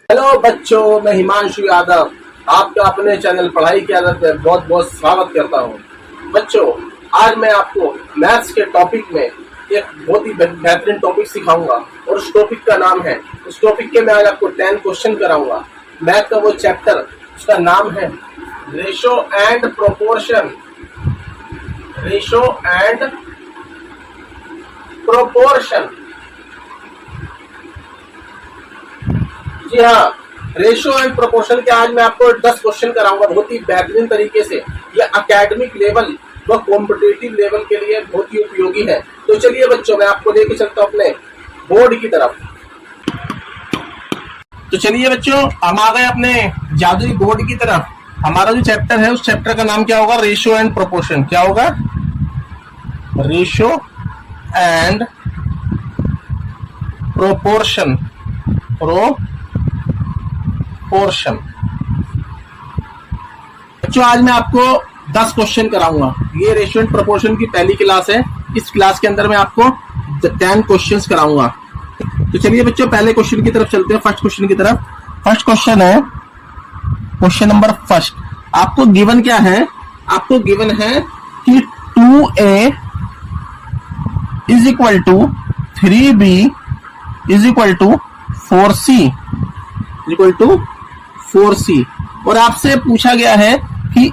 Hello बच्चों, मैं हिमांशु यादव आपका अपने चैनल पढ़ाई की आदत में बहुत बहुत स्वागत करता हूं। बच्चों, आज मैं आपको मैथ्स के टॉपिक में एक बहुत ही बेहतरीन टॉपिक सिखाऊंगा और उस टॉपिक का नाम है, उस टॉपिक के मैं आज आपको 10 क्वेश्चन कराऊंगा। मैथ का वो चैप्टर, उसका नाम है ratio and proportion. Ratio and proportion, जी हाँ, रेशियो एंड प्रोपोर्शन के आज मैं आपको 10 क्वेश्चन कराऊंगा बहुत ही बेहतरीन तरीके से। ये एकेडमिक लेवल व कॉम्पिटिटिव लेवल के लिए बहुत ही उपयोगी है। तो चलिए बच्चों, मैं आपको लेके चलता हूँ अपने बोर्ड की तरफ। तो चलिए बच्चों, हम आ गए अपने जादुई बोर्ड की तरफ। हमारा जो चैप्टर है, उस चैप्टर का नाम क्या होगा? Ratio and proportion. क्या होगा? Ratio and proportion. प्रोपोर्शन। बच्चों, आज मैं आपको 10 क्वेश्चन कराऊंगा। ये रेशियो एंड प्रोपोर्शन की पहली क्लास है। इस क्लास के अंदर मैं आपको 10 क्वेश्चंस कराऊंगा। तो चलिए बच्चों, पहले क्वेश्चन की तरफ चलते हैं, फर्स्ट क्वेश्चन की तरफ। फर्स्ट क्वेश्चन है, क्वेश्चन नंबर फर्स्ट। आपको गिवन क्या है? आपको गिवन है कि 2a is equal to 3b is equal to 4c equal to 4c। और आपसे पूछा गया है कि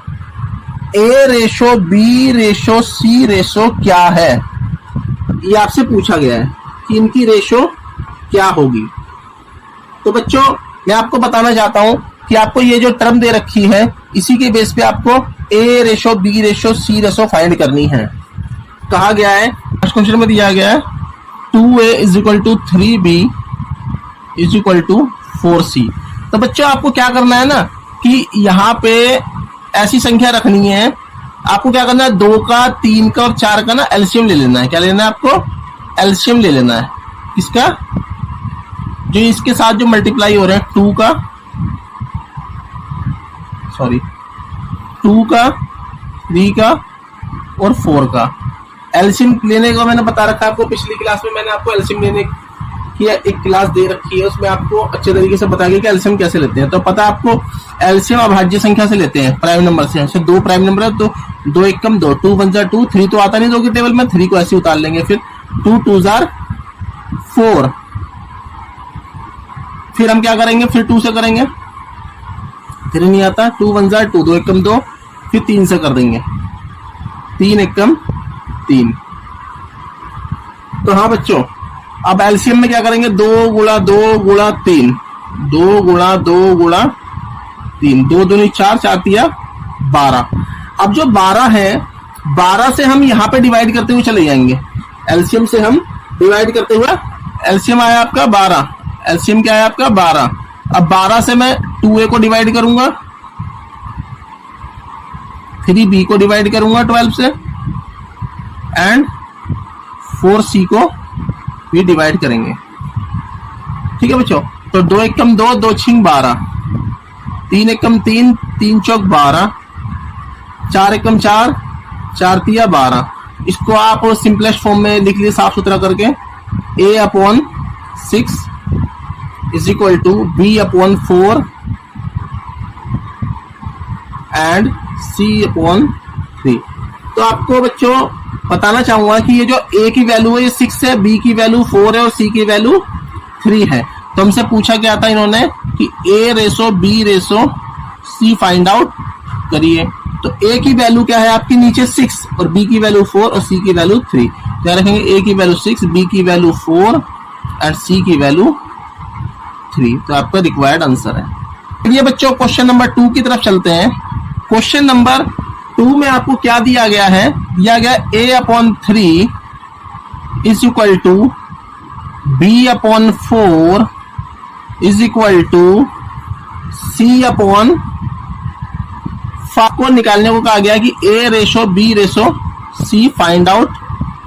a ratio b ratio c ratio क्या है। ये आपसे पूछा गया है कि इनकी रेशो क्या होगी। तो बच्चों, मैं आपको बताना चाहता हूं कि आपको ये जो टर्म दे रखी है, इसी के बेस पे आपको a ratio b ratio c ratio find करनी है। कहा गया है, फर्स्ट क्वेश्चन में दिया गया है 2a is equal to 3b is equal to 4c। तो बच्चों, आपको क्या करना है ना कि यहाँ पे ऐसी संख्या रखनी है। आपको क्या करना है, 2 का, 3 का और 4 का ना एलसीएम ले लेना है। क्या लेना है आपको? एलसीएम ले लेना है। किसका? जो इसके साथ जो मल्टीप्लाई हो रहे हैं, 2 का, 3 का और 4 का एलसीएम लेने का मैंने बता रखा है आपको। पिछली क्लास में मैंने आपको एलसीएम लेने की एक क्लास दे रखी है, उसमें आपको अच्छे तरीके से बताया गया कि एलसीएम कैसे लेते हैं। तो पता आपको एलसीएम अभाज्य संख्या से लेते हैं, प्राइम नंबर से। जैसे 2 प्राइम नंबर है तो 2 एकम 2, 2 1 2, 3 तो आता नहीं 2 की टेबल में, 3 को ऐसे उतार लेंगे। फिर 2 2 4। फिर हम क्या करेंगे? फिर 2 से करेंगे, 3 नहीं आता, 2 1 2, 2 एकम 2, फिर 3 से कर देंगे, 3 एकम 3। तो हाँ बच्चों, अब एलसीएम में क्या करेंगे? 2 गुणा 2 गुणा 3, 2 गुणा 2 गुणा 3, 2 दूनी 4, 4 तिया 12। अब जो 12 है, 12 से हम यहाँ पे डिवाइड करते हुए चले जाएंगे। एलसीएम से हम डिवाइड करते हुए, एलसीएम आया आपका 12। एलसीएम क्या है आपका? 12। अब 12 से मैं 2a को डिवाइड करूंगा, 3b को डिवाइड करूंगा 12 से, एंड 4c को भी डिवाइड करेंगे। ठीक है बच्चों? तो 2 एकम 2, 2 छिंग 12, 3 एकम 3, 3 चौक 12, 4 एकम 4, 4 तिया 12। इसको आप सिंपलेस्ट फॉर्म में लिख लीजिए साफ सुथरा करके, a upon 6 is equal to b upon 4 and c upon 3। तो आपको बच्चों बताना चाहूंगा कि ये जो a की वैल्यू है ये 6 है, b की वैल्यू 4 है और c की वैल्यू 3 है। तो हमसे पूछा गया था इन्होंने कि a ratio b ratio c find out करिए। तो a की वैल्यू क्या है आपकी? नीचे 6 और b की वैल्यू 4 और c की वैल्यू 3। क्या रखेंगे? a की वैल्यू 6, b की वैल्यू 4 एंड c की वैल्यू 3। तो आपका रिक्वायर्ड आंसर है। चलिए बच्चों, क्वेश्चन नंबर 2 की तरफ चलते हैं। क्वेश्चन नंबर 2 में आपको क्या दिया गया है? दिया गया a upon 3 is equal to b upon 4 is equal to c upon 5 को निकालने को कहा गया कि a ratio b ratio c find out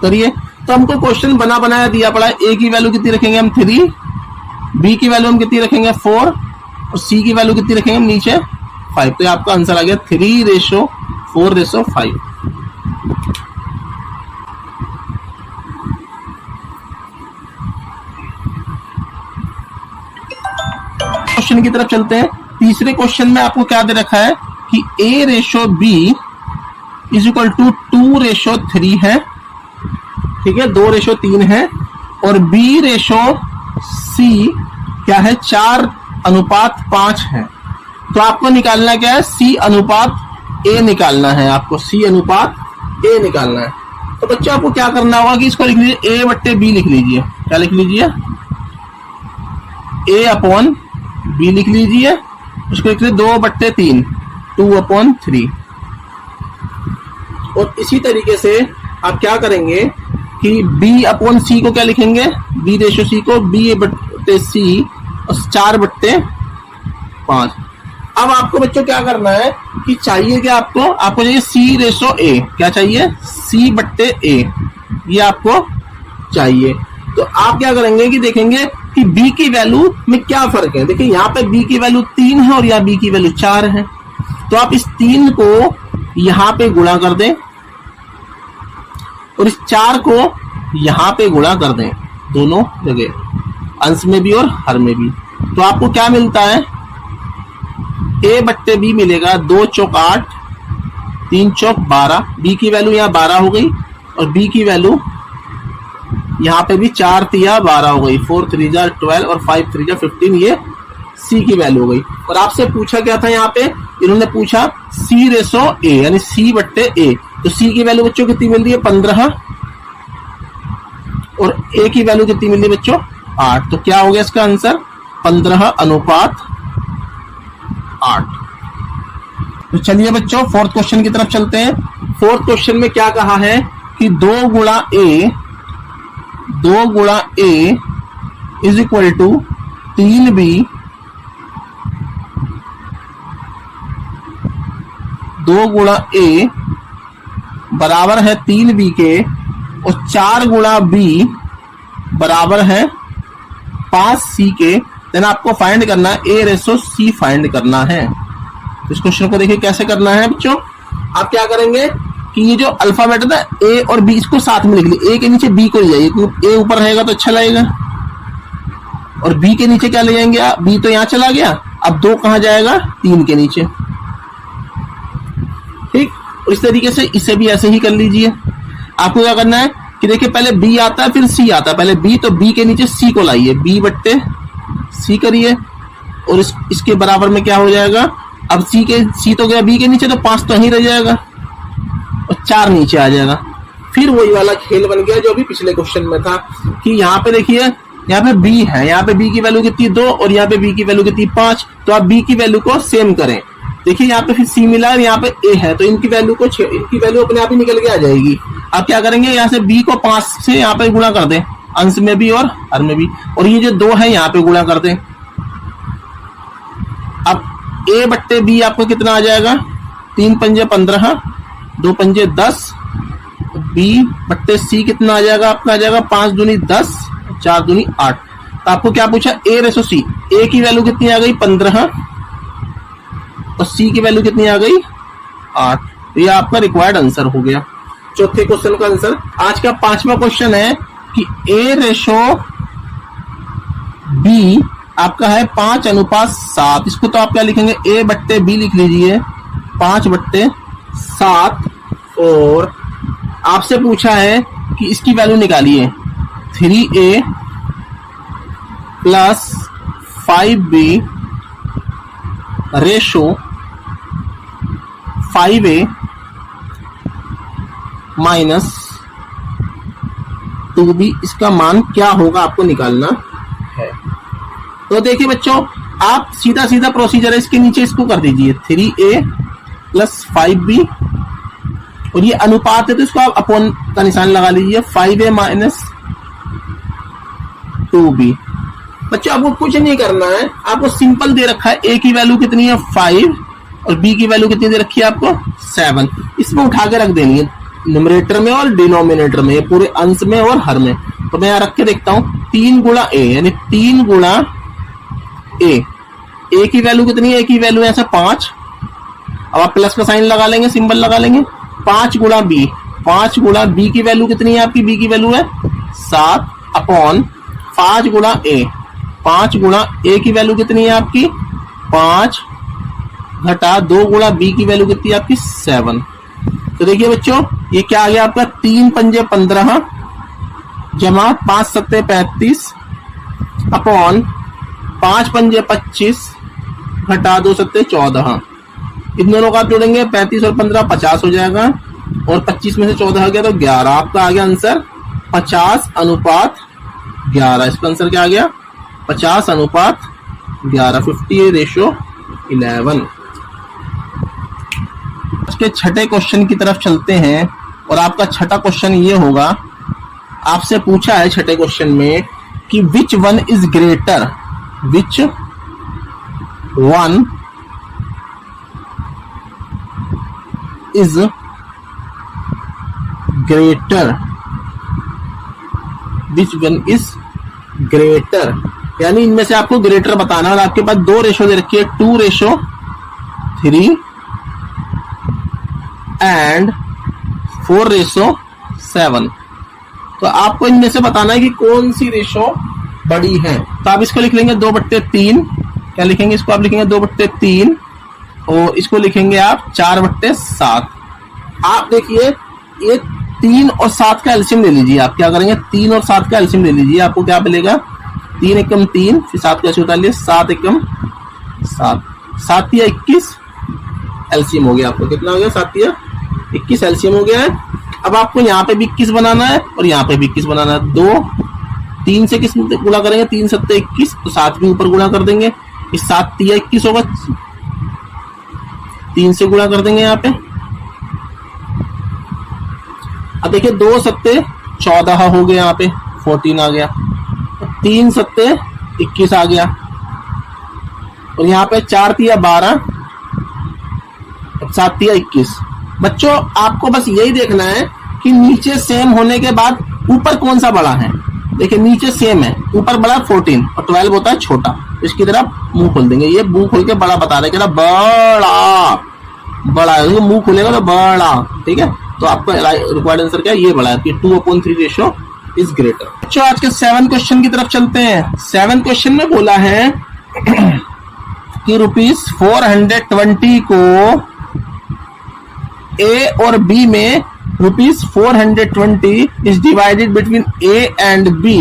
करिए। तो हमको क्वेश्चन बना बनाया दिया पड़ा है। a की वैल्यू कितनी रखेंगे हम? 3, b की वैल्यू हम कितनी रखेंगे? 4 और c की वैल्यू कितनी रखेंगे हम? नीचे 5। तो आपका आंसर आ गया 3 रेशो 4 रेशो 5। क्वेश्चन की तरफ चलते हैं। तीसरे क्वेश्चन में आपको क्या दे रखा है कि A ratio B is equal to 2:3 है, ठीक है, 2:3 है, और B रेशो C क्या है, 4:5 है। तो आपको निकालना क्या है, C अनुपात A निकालना है, आपको C अनुपात A निकालना है। तो बच्चों आपको क्या करना होगा कि इसको लिख लीजिए A/B लिख लीजिए। क्या लिख लीजिए, A/B लिख लीजिए, उसको लिख लीजिए 2/3, 2/3। और इसी तरीके से आप क्या करेंगे कि B/C को क्या लिखेंगे, B रेशो C को B/C और 4/5। अब आपको बच्चों क्या करना है कि चाहिए क्या, आपको चाहिए C रेशो A। क्या चाहिए, C/A, ये आपको चाहिए। तो आप क्या करेंगे कि देखेंगे कि B की वैल्यू में क्या फर्क है। देखिए यहाँ पे B की वैल्यू 3 है और यहाँ B की वैल्यू 4 है। तो आप इस 3 को यहाँ पे गुणा कर दें और इस 4 को यहाँ पे गुणा कर दें, दोनों जगह, अंश में भी और हर में भी। तो आपको क्या मिलता है, A/B मिलेगा, 2 चौक 8, 3 चौक 12। B की वैल्यू यहाँ 12 हो गई और B की वैल्यू यहाँ पे भी 4 तिया 12 हो गई, 4 3 जा 12 और 5 3 जा 15, ये C की वैल्यू हो गई। और आपसे पूछा क्या था, यहाँ पे इन्होंने पूछा C रेशो A यानी C/A। तो C की वैल्यू बच्चों कितनी मिल रही है, 15, और A की वैल्यू कितनी मिल रही है बच्चों, 8। तो क्या हो गया इसका आंसर, 15:8। तो चलिए बच्चों फोर्थ क्वेश्चन की तरफ चलते हैं। फोर्थ क्वेश्चन में क्या कहा है कि 2 गुणा A is equal to 3B, 2 गुणा A बराबर है 3B के, और 4 गुणा B बराबर है 5C के। देन आपको फाइंड करना है A रेशो C फाइंड करना है। इस क्वेश्चन को देखिए कैसे करना है बच्चों। आप क्या करेंगे कि ये जो अल्फाबेट है ना A और B, इसको साथ में लिख लीजिए। A के नीचे B को ले जाइए, क्योंकि A ऊपर रहेगा तो अच्छा लगेगा, और B के नीचे क्या ले जाएंगे, B तो यहाँ चला गया, अब 2 कहाँ जाएगा, 3 के नीचे, ठीक। और इस तरीके से इसे भी ऐसे ही कर लीजिए। आपको क्या करना है कि देखिए पहले B आता है फिर C आता है, पहले B, तो B के नीचे C को लाइए, B/C करिए, और इसके बराबर में क्या हो जाएगा, अब C तो गया B के नीचे, तो 5 तो यहीं रह जाएगा और 4 नीचे आ जाएगा। फिर वही वाला खेल बन गया जो अभी पिछले क्वेश्चन में था कि यहाँ पे देखिए, यहाँ पे B है, यहाँ पे B की वैल्यू कितनी 2 और यहाँ पे B की वैल्यू कितनी 5। तो आप B की वैल्यू को सेम करें। देखिए यहाँ पे फिर C मिला और यहाँ पे A है, तो इनकी वैल्यू अपने आप ही निकल के आ जाएगी। आप क्या करेंगे, यहाँ से B को 5 से यहाँ पे गुणा कर दें, अंश में भी और हर में भी, और ये जो 2 है यहाँ पे गुणा कर दें। अब A/B आपको कितना आ जाएगा, 3 पंजे 15, 2 पंजे 10, B/C कितना आ जाएगा, आपका आ जाएगा 5 दूनी 10, 4 दूनी 8। तो आपको क्या पूछा, A रेशो C, A की वैल्यू कितनी आ गई 15 और C की वैल्यू कितनी आ गई 8। तो ये आपका रिक्वायर्ड आंसर हो गया, चौथे क्वेश्चन का आंसर। आज का 5वां क्वेश्चन है कि A रेशो B आपका है 5:7। इसको तो आप क्या लिखेंगे, A/B लिख लीजिए, 5/7। और आपसे पूछा है कि इसकी वैल्यू निकालिए, 3A plus 5B ratio 5A minus 2B, इसका मान क्या होगा आपको निकालना है। तो देखिए बच्चों, आप सीधा सीधा प्रोसीजर है, इसके नीचे इसको कर दीजिए 3A प्लस 5B, और ये अनुपात है तो इसको आप अपॉन का निशान लगा लीजिए, 5A माइनस 2B। बच्चों आपको कुछ नहीं करना है, आपको सिंपल दे रखा है A की वैल्यू कितनी है 5 और B की वैल्यू कितनी दे रखी है आपको 7। इसमें उठा के रख देनी है न्यूमरेटर में और डिनोमिनेटर में, पूरे अंश में और हर में। तो मैं यहां रख के देखता हूं, 3 गुणा A यानी 3 गुणा A की वैल्यू कितनी है, A की वैल्यू है 5। अब आप प्लस का साइन लगा लेंगे, सिंबल लगा लेंगे। 5 गुणा B, 5 गुणा B की वैल्यू कितनी है आपकी, B की वैल्यू है 7 अपॉन 5 गुणा A, 5 गुणा ए की वैल्यू कितनी है आपकी 5 घटा 2 गुणा बी की वैल्यू कितनी है आपकी 7। तो देखिए बच्चों ये क्या आ गया आपका 3 पंजे 15 जमा 5 सत्ते 35 अपॉन 5 पंजे 25 घटा 2 सत्ते 14। इन दोनों का आप जोड़ेंगे 35 और 15 50 हो जाएगा और 25 में से 14 आ गया तो 11। आपका आ गया आंसर 50:11। इसका आंसर क्या आ गया 50:11 50:11। इसके छठे क्वेश्चन की तरफ चलते हैं और आपका छठा क्वेश्चन ये होगा, आपसे पूछा है छठे क्वेश्चन में कि which one is greater, which one is greater, which one is greater, यानी इनमें से आपको ग्रेटर बताना है। और आपके पास 2 रेशो दे रखी है 2:3 एंड 4:7। तो आपको इनमें से बताना है कि कौन सी रेशो बड़ी है। तो आप इसको लिख लेंगे 2/3, क्या लिखेंगे इसको आप लिखेंगे 2/3 और इसको लिखेंगे आप 4/7। आप देखिए ये 3 और 7 का एलसीएम ले लीजिए। आप क्या करेंगे 3 और 7 का एलसीएम ले लीजिए। आपको क्या मिलेगा 3 एकम 3 फिर 7 का उतारिए 7 एकम 7 7 या 21 एलसीएम हो गया। आपको कितना हो गया 7 या 21 एलसीएम हो गया है। अब आपको यहाँ पे भी 21 बनाना है और यहाँ पे भी 21 बनाना है। 3 से किस गुणा करेंगे 3 सत्ते 21 तो 7 भी ऊपर गुणा कर देंगे। इस 7 या 21 होगा 3 से गुणा कर देंगे यहाँ पे। अब देखिए 2 सत्ते 14 हो गया, यहाँ पे 14 आ गया, 3 सत्ते 21 आ गया और यहाँ पे 4 तिया 12 7 तिया 21। बच्चों आपको बस यही देखना है कि नीचे सेम होने के बाद ऊपर कौन सा बड़ा है। देखिए नीचे सेम है, ऊपर बड़ा 14 और 12 होता है छोटा। इसकी तरफ मुंह खोल देंगे, ये मुंह खोल के बड़ा बता रहे हैं बड़ा बड़ा है, मुंह खोलेगा तो बड़ा, ठीक है। तो आपका रिक्वायर्ड आंसर क्या है ये बड़ा है कि 2/3 रेशो इज ग्रेटर। बच्चों आज के 7 क्वेश्चन की तरफ चलते हैं। 7 क्वेश्चन में बोला है कि ₹420 को ए और बी में ₹420 is divided between A and be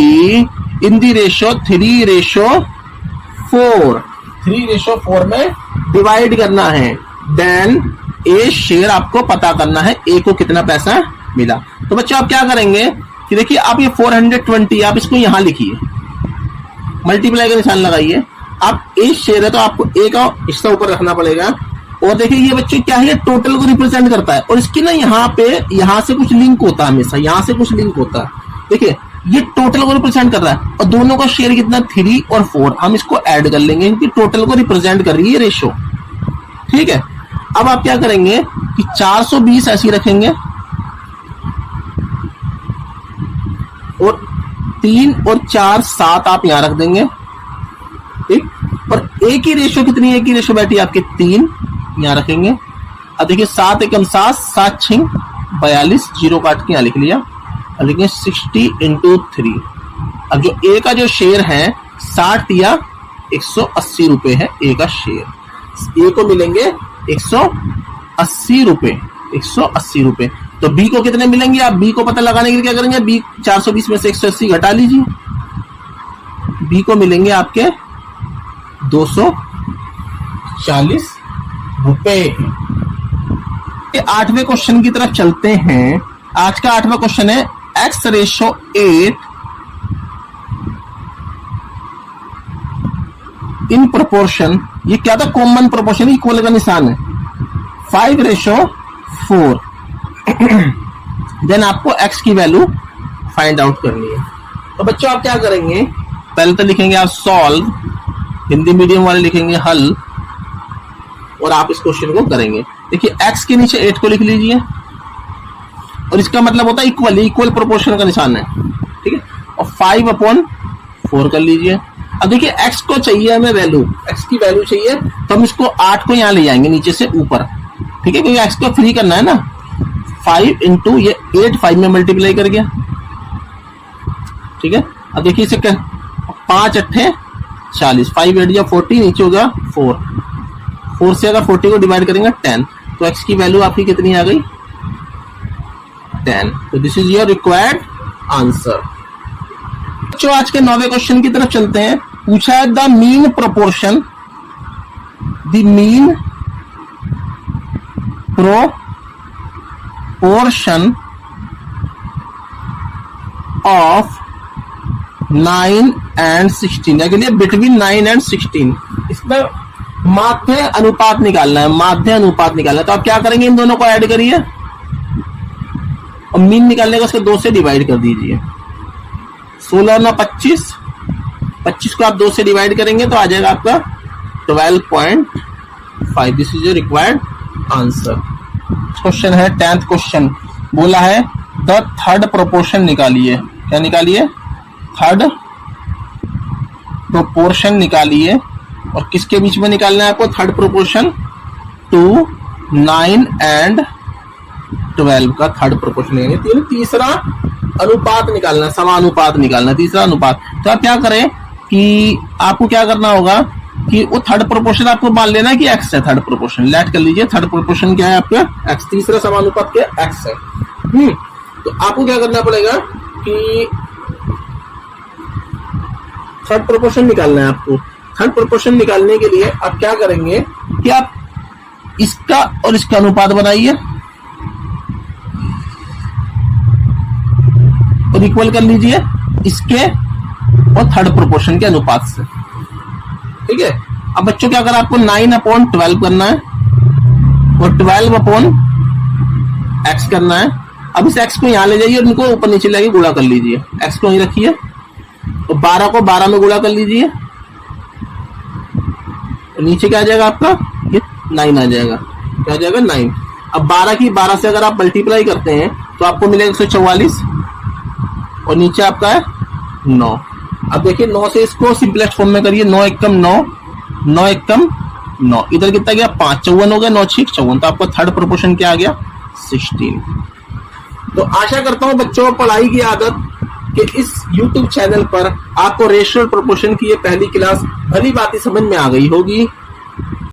in the ratio 3:4। 3:4 में डिवाइड करना है। देन ए शेयर आपको पता करना है ए को कितना पैसा मिला। तो बच्चों आप क्या करेंगे कि देखिए आप ये 420 आप इसको यहां लिखिए, मल्टीप्लाई का निशान लगाइए। आप ए शेयर है तो आपको ए का हिस्सा ऊपर रखना पड़ेगा। और देखिए ये बच्चे क्या है टोटल को रिप्रेजेंट करता है और इसकी ना यहाँ पे यहाँ से कुछ लिंक होता है, हमेशा यहाँ से कुछ लिंक होता है। देखिए ये टोटल को रिप्रेजेंट कर रहा है और दोनों का शेयर कितना 3 और 4। हम इसको ऐड कर लेंगे क्योंकि टोटल को रिप्रेजेंट कर रही है रेशो, ठीक है। अब आप क्या करेंगे कि 420 ऐसी रखेंगे और 3 और 4 7 आप यहां रख देंगे, ठीक। और ए की रेशो कितनी है, ए की रेशो बैठी आपके 3 यहां रखेंगे। अब देखिए 7 एकम 7 7 6 42 जीरो काट के यहां लिख लिया। अब लिखेंगे 60 × 3। अब जो ए का जो शेयर है 60 या 180 रुपए है ए का शेयर। ए को मिलेंगे 180 रुपए, 180 रुपए। तो बी को कितने मिलेंगे, आप बी को पता लगाने के लिए क्या करेंगे, बी 420 में से 180 घटा लीजिए। बी को मिलेंगे आपके 240 रुपए। 8वें क्वेश्चन की तरफ चलते हैं। आज का 8वां क्वेश्चन है x/8 इन प्रोपोर्शन। ये क्या था, कॉमन प्रोपोर्शन, इक्वल का निशान है 5/4। देन आपको x की वैल्यू फाइंड आउट करनी है। तो बच्चों आप क्या करेंगे, पहले तो लिखेंगे आप सॉल्व, हिंदी मीडियम वाले लिखेंगे हल, और आप इस क्वेश्चन को करेंगे। देखिए x के नीचे 8 को लिख लीजिए और इसका मतलब होता है इक्वल, इक्वल प्रोपोर्शन का निशान है, ठीक है। और 5/4 कर लीजिए। अब देखिए x को चाहिए हमें वैल्यू, x की वैल्यू चाहिए तो हम इसको 8 को यहां ले जाएंगे नीचे से ऊपर, ठीक है, क्योंकि x को फ्री करना है ना। 5 × ये 8 5 में मल्टीप्लाई कर गया, ठीक है। अब देखिए इसे 5 8 40, 5 8 या 40, नीचे हो गया 4 से अगर 40 को डिवाइड करेंगे 10, तो x की वैल्यू आपकी कितनी आ गई 10। तो this is your required answer. बच्चों आज के 9वें क्वेश्चन की तरफ चलते हैं। पूछा है the mean proportion of 9 and 16, या के लिए बिटवीन 9 and 16। इसमें माध्य अनुपात निकालना है, माध्य अनुपात निकालना है। तो आप क्या करेंगे, इन दोनों को ऐड करिए और मीन निकालने का उसके 2 से डिवाइड कर दीजिए। 16 ना 25, 25 को आप 2 से डिवाइड करेंगे तो आ जाएगा आपका 12.5। This is your required answer. Question है 10th क्वेश्चन, बोला है द थर्ड प्रोपोर्शन निकालिए। क्या निकालिए, थर्ड प्रोपोर्शन निकालिए। और किसके बीच में निकालना है आपको थर्ड प्रोपोर्शन, 2, 9 and 12 का थर्ड प्रोपोर्शन निकालिए। तीसरा अनुपात निकालना, समानुपात निकालना, तीसरा अनुपात। तो आप क्या करें कि आपको क्या करना होगा कि वो थर्ड प्रोपोर्शन आपको मान लेना है कि x है थर्ड प्रोपोर्शन। लेट कर लीजिए थर्ड प्रोपोर्शन क्या है आपका x, तीसरा समानुपात क्या x है। तो आपको क्या करना पड़ेगा कि थर्ड प्रोपोर्शन निकालना है आपको। थर्ड प्रोपोर्शन निकालने के लिए आप क्या करेंगे कि आप इसका और इसका अनुपात बनाइए और इक्वल कर लीजिए इसके और थर्ड प्रोपोर्शन के अनुपात से। ठीक है। अब बच्चों क्या करें, आपको 9/12 करना है और 12/x करना है। अब इस x को यहां ले जाइए और इनको ऊपर नीचे लेके गुणा कर लीजिए। x को यहीं रखिए और 12 को 12 में गुणा कर लीजिए। नीचे क्या आ जाएगा आपका, ये 9 आ जाएगा। क्या आ जाएगा 9। अब 12 की 12 से अगर आप मल्टीप्लाई करते हैं तो आपको मिलेगा 144 और नीचे आपका है 9। अब देखिए 9 से इसको सिंपलेस्ट फॉर्म में करिए, 9 एकम 9, 9 एकम 9, इधर कितना गया 5, 54 हो गया, 9 6 54। तो आपका थर्ड प्रोपोर्शन क्या आ गया 16। तो आशा करता हूं बच्चों पढ़ाई की आदत कि इस YouTube चैनल पर आपको रेशियो प्रोपोर्शन की ये पहली क्लास भली बात समझ में आ गई होगी।